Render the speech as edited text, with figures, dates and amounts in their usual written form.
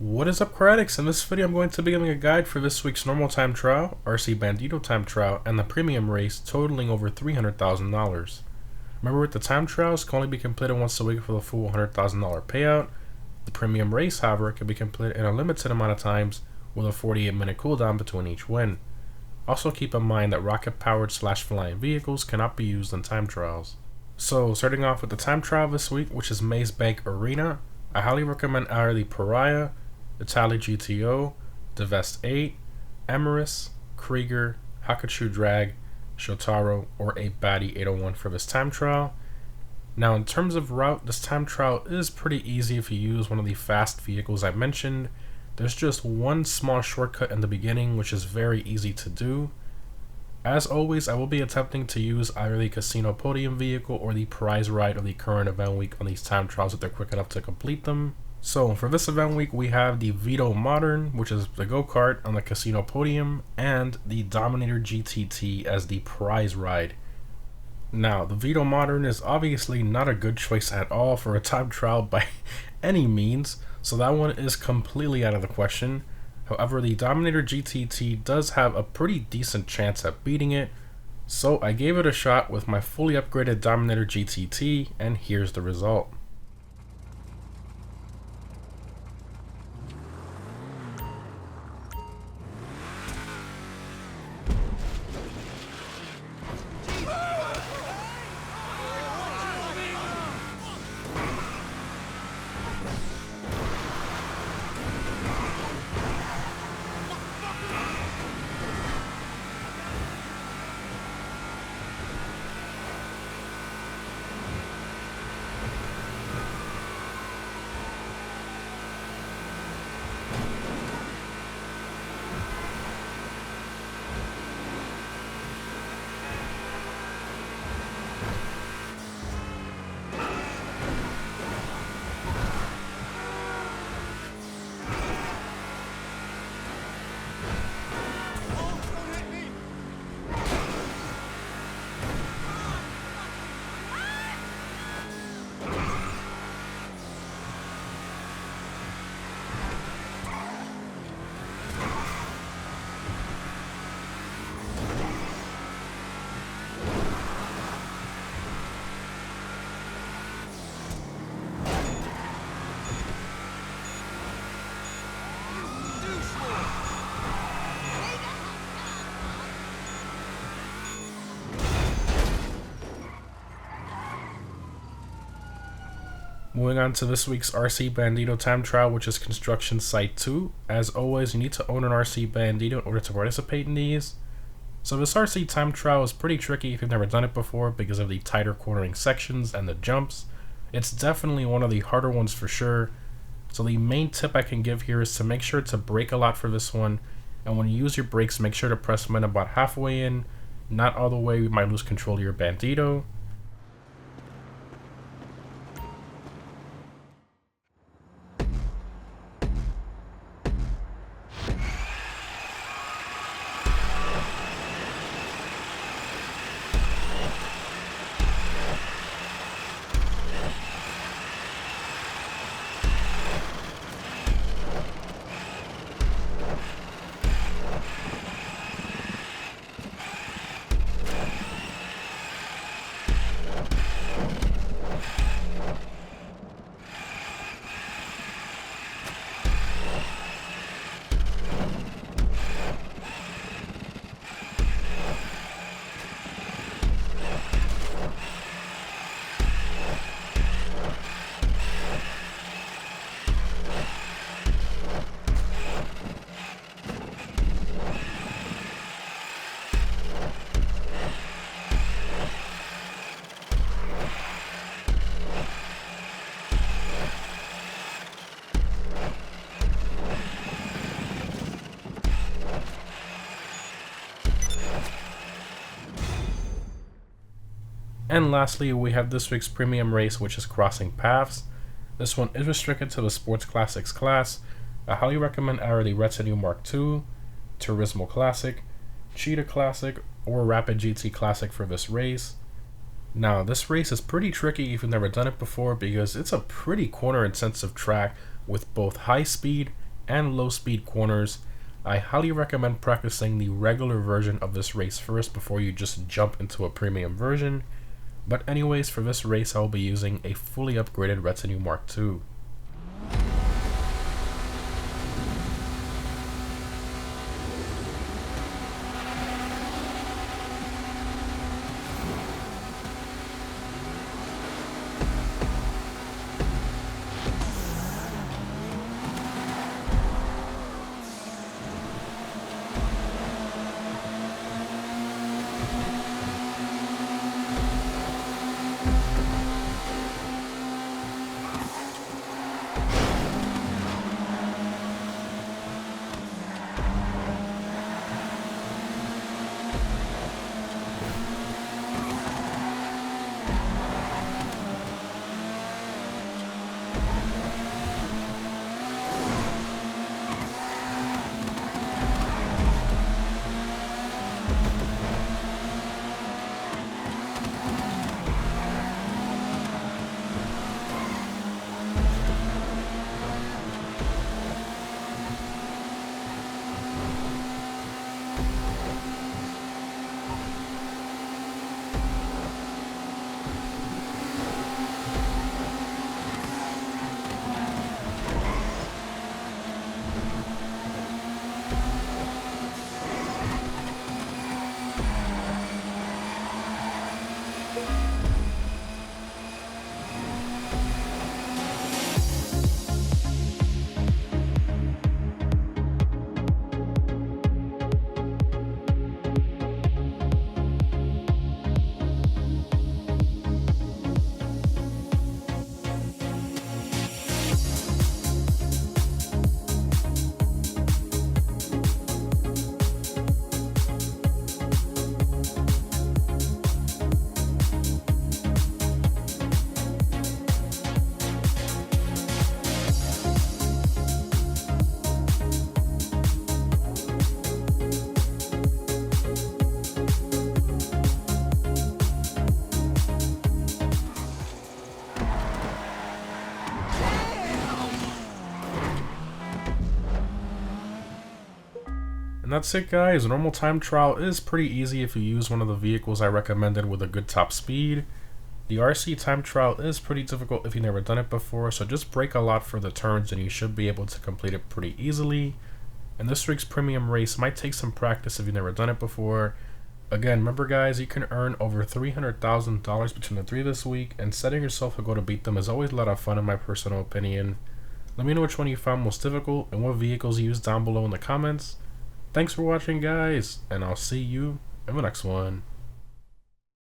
What is up, Critics? In this video I'm going to be giving a guide for this week's normal time trial, RC Bandito time trial, and the premium race totaling over $300,000. Remember, with the time trials can only be completed once a week for the full $100,000 payout. The premium race, however, can be completed in a limited amount of times with a 48-minute cooldown between each win. Also keep in mind that rocket-powered / flying vehicles cannot be used in time trials. So, starting off with the time trial this week, which is Maze Bank Arena, I highly recommend either the Pariah, Itali GTO, Devest 8, Emerus, Krieger, Hakachu Drag, Shotaro, or a Baddie 801 for this time trial. Now, in terms of route, this time trial is pretty easy if you use one of the fast vehicles I mentioned. There's just one small shortcut in the beginning, which is very easy to do. As always, I will be attempting to use either the Casino Podium vehicle or the prize ride of the current event week on these time trials if they're quick enough to complete them. So for this event week, we have the Vito Modern, which is the go-kart on the Casino Podium, and the Dominator GTT as the prize ride. Now, the Vito Modern is obviously not a good choice at all for a time trial by any means, so that one is completely out of the question. However, the Dominator GTT does have a pretty decent chance at beating it, so I gave it a shot with my fully upgraded Dominator GTT, and here's the result. Moving on to this week's RC Bandito time trial, which is Construction Site 2. As always, you need to own an RC Bandito in order to participate in these. So this RC time trial is pretty tricky if you've never done it before because of the tighter cornering sections and the jumps. It's definitely one of the harder ones for sure. So the main tip I can give here is to make sure to brake a lot for this one. And when you use your brakes, make sure to press them in about halfway in, not all the way. You might lose control of your Bandito. And lastly, we have this week's premium race, which is Crossing Paths. This one is restricted to the Sports Classics class. I highly recommend either the Retinue Mark II, Turismo Classic, Cheetah Classic, or Rapid GT Classic for this race. Now, this race is pretty tricky if you've never done it before because it's a pretty corner-intensive track with both high speed and low speed corners, I highly recommend practicing the regular version of this race first before you just jump into a premium version. But anyways, for this race I will be using a fully upgraded Retinue Mark II. And that's it, guys. Normal time trial is pretty easy if you use one of the vehicles I recommended with a good top speed. The RC time trial is pretty difficult if you've never done it before, so just brake a lot for the turns and you should be able to complete it pretty easily. And this week's premium race might take some practice if you've never done it before. Again, remember guys, you can earn over $300,000 between the three this week, and setting yourself a goal to beat them is always a lot of fun in my personal opinion. Let me know which one you found most difficult and what vehicles you used down below in the comments. Thanks for watching, guys, and I'll see you in the next one.